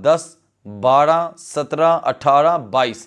10, 12, 17, 18, 22।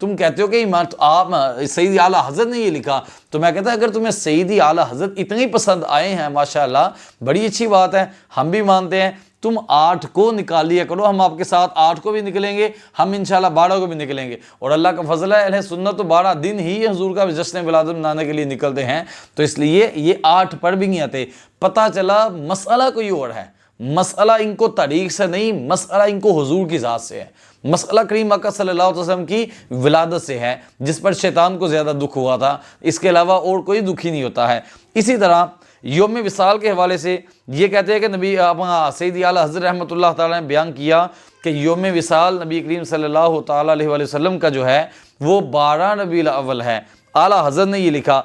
تم کہتے ہو کہ آپ سیدی اعلیٰ حضرت نے یہ لکھا، تو میں کہتا اگر تمہیں سیدی اعلیٰ حضرت اتنے پسند آئے ہیں ماشاءاللہ بڑی اچھی بات ہے، ہم بھی مانتے ہیں، تم 8 کو نکال لیا کرو، ہم آپ کے ساتھ 8 کو بھی نکلیں گے، ہم انشاءاللہ 12 کو بھی نکلیں گے۔ اور اللہ کا فضل ہے اہل سنت تو 12 دن ہی حضور کا جشن ولادت منانے کے لیے نکلتے ہیں، تو اس لیے یہ 8 پر بھی نہیں آتے۔ پتہ چلا مسئلہ کوئی اور ہے، مسئلہ ان کو تاریخ سے نہیں، مسئلہ ان کو حضور کی ذات سے ہے، مسئلہ کریم آقا صلی اللہ علیہ وسلم کی ولادت سے ہے، جس پر شیطان کو زیادہ دکھ ہوا تھا، اس کے علاوہ اور کوئی دکھ ہی نہیں ہوتا ہے۔ اسی طرح یوم وصال کے حوالے سے یہ کہتے ہیں کہ نبی سیدی اعلیٰ حضرت رحمۃ اللہ تعالیٰ نے بیان کیا کہ یوم وصال نبی کریم صلی اللہ تعالیٰ علیہ وسلم کا جو ہے وہ 12 ربیع الاول ہے۔ اعلیٰ حضرت نے یہ لکھا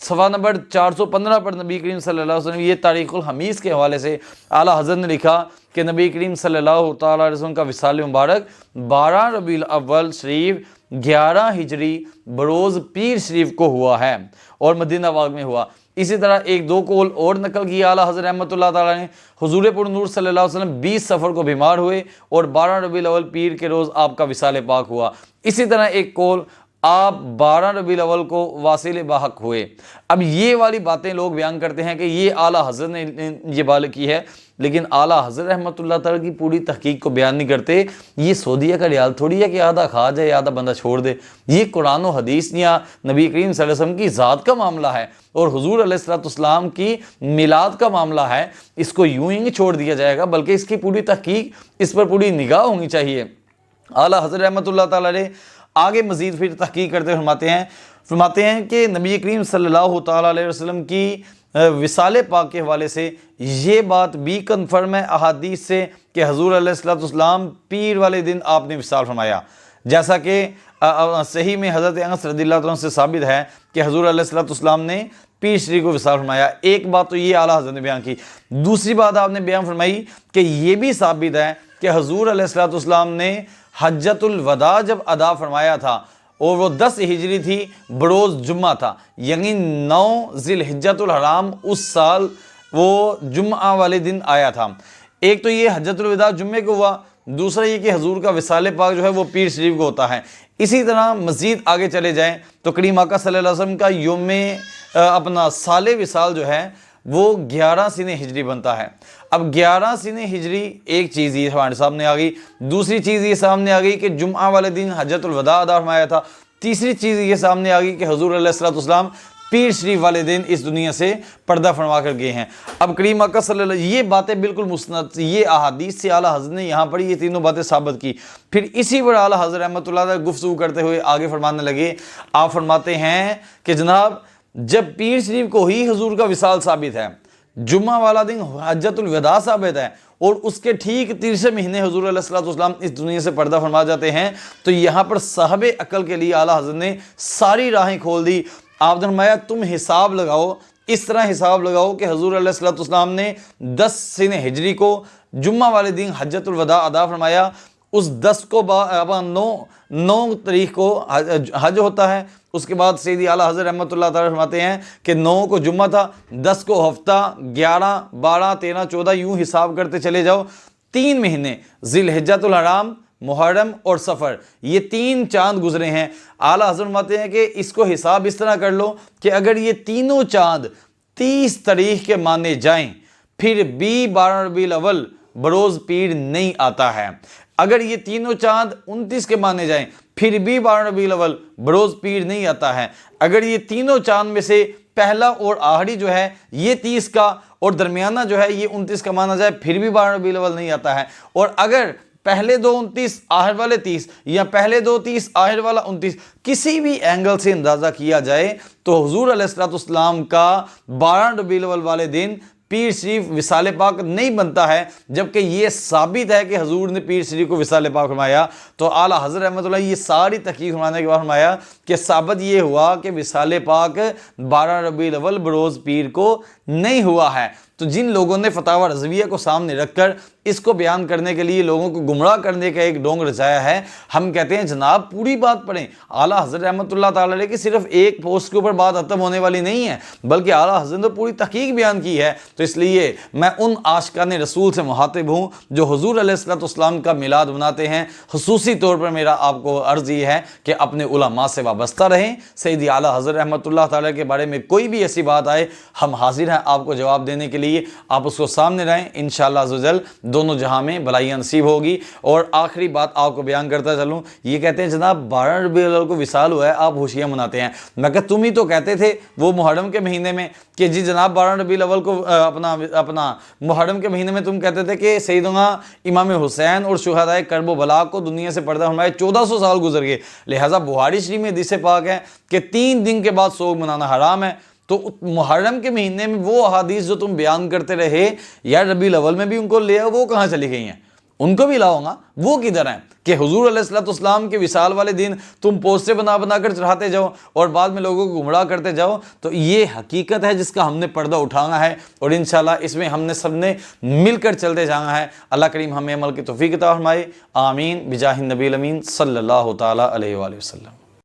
صفحہ نمبر 415 پر نبی کریم صلی اللہ علیہ وسلم، یہ تاریخ الحمیس کے حوالے سے اعلیٰ حضرت نے لکھا کہ نبی کریم صلی اللہ تعالیٰ علیہ وسلم کا وصال مبارک 12 ربیع الاول شریف 11 ہجری بروز پیر شریف کو ہوا ہے اور مدینہ پاک میں ہوا۔ اسی طرح ایک دو قول اور نقل کیا اعلیٰ حضرت رحمۃ اللہ تعالیٰ نے، حضور پر نور صلی اللہ علیہ وسلم 20 صفر کو بیمار ہوئے اور 12 ربیع الاول پیر کے روز آپ کا وصال پاک ہوا۔ اسی طرح ایک قول آپ 12 ربیع الاول کو واصل بحق ہوئے۔ اب یہ والی باتیں لوگ بیان کرتے ہیں کہ یہ اعلیٰ حضرت نے یہ بات کی ہے، لیکن اعلیٰ حضرت رحمۃ اللہ تعالیٰ کی پوری تحقیق کو بیان نہیں کرتے۔ یہ سعودیہ کا ریال تھوڑی ہے کہ آدھا کھا جائے آدھا بندہ چھوڑ دے، یہ قرآن و حدیث یا نبی کریم صلی اللہ علیہ وسلم کی ذات کا معاملہ ہے اور حضور علیہ السلام کی میلاد کا معاملہ ہے، اس کو یوں ہی نہیں چھوڑ دیا جائے گا، بلکہ اس کی پوری تحقیق، اس پر پوری نگاہ ہونی چاہیے۔ اعلیٰ حضرت رحمۃ اللہ تعالیٰ نے آگے مزید پھر تحقیق کرتے فرماتے ہیں کہ نبی کریم صلی اللہ تعالیٰ علیہ وسلم کی وصال پاک کے حوالے سے یہ بات بھی کنفرم ہے احادیث سے کہ حضور علیہ السلام پیر والے دن آپ نے وصال فرمایا، جیسا کہ صحیح میں حضرت انس رضی اللہ عنہ سے ثابت ہے کہ حضور علیہ السلام نے پیر شریف کو وصال فرمایا۔ ایک بات تو یہ اعلیٰ حضرت نے بیان کی، دوسری بات آپ نے بیان فرمائی کہ یہ بھی ثابت ہے کہ حضور علیہ السلام نے حجۃ الوداع جب ادا فرمایا تھا اور وہ 10 ہجری تھی، بروز جمعہ تھا، یعنی 9 ذی الحجۃ الحرام اس سال وہ جمعہ والے دن آیا تھا۔ ایک تو یہ حجۃ الوداع جمعے کو ہوا، دوسرا یہ کہ حضور کا وصال پاک جو ہے وہ پیر شریف کو ہوتا ہے۔ اسی طرح مزید آگے چلے جائیں تو کریم آقا صلی اللہ علیہ وسلم کا یوم اپنا سال وصال جو ہے وہ 11 سین ہجری بنتا ہے۔ اب 11 سین ہجری ایک چیز یہ ہمارے سامنے آ گئی، دوسری چیز یہ سامنے آ گئی کہ جمعہ والے دن حجۃ الوداع ادا فرمایا تھا، تیسری چیز یہ سامنے آ گئی کہ حضور علیہ السلام پیر شریف والے دن اس دنیا سے پردہ فرما کر گئے ہیں۔ اب کریم آقا صلی اللہ علیہ وسلم یہ باتیں بالکل مسند، یہ احادیث سے اعلیٰ حضرت نے یہاں پر یہ تینوں باتیں ثابت کی۔ پھر اسی پر اعلیٰ حضرت رحمۃ اللہ تعالیٰ گفتگو کرتے ہوئے آگے فرمانے لگے، آپ فرماتے ہیں کہ جناب جب پیر شریف کو ہی حضور کا وصال ثابت ہے، جمعہ والا دن حجۃ الوداع ثابت ہے اور اس کے ٹھیک تیسرے مہینے حضور علیہ السلام اس دنیا سے پردہ فرما جاتے ہیں، تو یہاں پر صاحب عقل کے لیے اعلیٰ حضرت نے ساری راہیں کھول دی۔ آپ نے فرمایا تم حساب لگاؤ، اس طرح حساب لگاؤ کہ حضور علیہ السلام نے 10 سین ہجری کو جمعہ والے دن حجۃ الوداع ادا فرمایا، اس 10 کو 9 تاریخ کو حج ہوتا ہے، اس کے بعد سیدی اعلیٰ حضرت رحمۃ اللہ تعالیٰ فرماتے ہیں کہ 9 کو جمعہ تھا، 10 کو ہفتہ، 11 12 13 14 یوں حساب کرتے چلے جاؤ، 3 مہینے ذی الحجۃ الحرام، محرم اور سفر، یہ 3 چاند گزرے ہیں۔ اعلیٰ حضرت فرماتے ہیں کہ اس کو حساب اس طرح کر لو کہ اگر یہ تینوں چاند 30 تاریخ کے مانے جائیں پھر بھی 12 ربیع الاول بروز پیر نہیں آتا ہے، اگر یہ تینوں چاند 29 کے مانے جائیں پھر بھی 12 ربیع الاول بروز پیر نہیں آتا ہے، اگر یہ تینوں چاند میں سے پہلا اور آخری جو ہے یہ 30 کا اور درمیانہ جو ہے یہ 29 کا مانا جائے پھر بھی 12 ربیع الاول نہیں آتا ہے، اور اگر پہلے 2 29 آخر والے 30 یا پہلے 2 30 آخر والا 29 کسی بھی اینگل سے اندازہ کیا جائے تو حضور علیہ السلام کا 12 ربیع الاول والے دن پیر شریف وصال پاک نہیں بنتا ہے، جبکہ یہ ثابت ہے کہ حضور نے پیر شریف کو وصال پاک فرمایا۔ تو اعلیٰ حضرت رحمۃ اللہ یہ ساری تحقیق فرمانے کے بعد فرمایا کہ ثابت یہ ہوا کہ وصال پاک 12 ربیع الاول بروز پیر کو نہیں ہوا ہے۔ تو جن لوگوں نے فتاوی رضویہ کو سامنے رکھ کر اس کو بیان کرنے کے لیے لوگوں کو گمراہ کرنے کا ایک ڈونگ رچایا ہے، ہم کہتے ہیں جناب پوری بات پڑھیں۔ اعلیٰ حضرت رحمۃ اللہ تعالی علیہ کی صرف ایک پوسٹ کے اوپر بات ختم ہونے والی نہیں ہے، بلکہ اعلیٰ حضرت نے پوری تحقیق بیان کی ہے۔ تو اس لیے میں ان عاشقان رسول سے مخاطب ہوں جو حضور علیہ السلام کا میلاد مناتے ہیں۔ خصوصی طور پر میرا آپ کو عرض یہ ہے کہ اپنے علماء سے وابستہ رہیں۔ سیدی اعلیٰ حضرت رحمۃ اللہ تعالی کے بارے میں کوئی بھی ایسی بات آئے، ہم حاضر ہیں آپ کو جواب دینے کے لیے، آپ اس کو سامنے رہیں، انشاءاللہ عز و جل دونوں جہاں میں بھلائیاں نصیب ہوگی۔ اور آخری بات آپ کو بیان کرتا چلوں، یہ کہتے ہیں جناب 12 ربیع الاول کو وصال ہوا ہے، آپ خوشیاں مناتے ہیں۔ میں کہ تم ہی تو کہتے تھے وہ محرم کے مہینے میں کہ جی جناب 12 ربیع الاول کو اپنا محرم کے مہینے میں تم کہتے تھے کہ سیدنا امام حسین اور شہدائے کرب و بلا کو دنیا سے پردہ فرمائے 1400 سال گزر گئے، لہٰذا بخاری شریف میں حدیث پاک ہے کہ 3 دن کے بعد سوگ منانا حرام ہے۔ تو محرم کے مہینے میں وہ احادیث جو تم بیان کرتے رہے یا ربیع الاول میں بھی ان کو لے آؤ، وہ کہاں چلی گئی ہیں؟ ان کو بھی لاؤں گا، وہ کدھر ہیں کہ حضور علیہ السلام کے وصال والے دن تم پوسٹیں بنا بنا کر چڑھاتے جاؤ اور بعد میں لوگوں کو گمراہ کرتے جاؤ۔ تو یہ حقیقت ہے جس کا ہم نے پردہ اٹھانا ہے، اور انشاءاللہ اس میں ہم نے سب نے مل کر چلتے جانا ہے۔ اللہ کریم ہمیں عمل کی توفیق عطا فرمائے، آمین بجاہ النبی الامین صلی اللہ تعالی علیہ وآلہ وسلم۔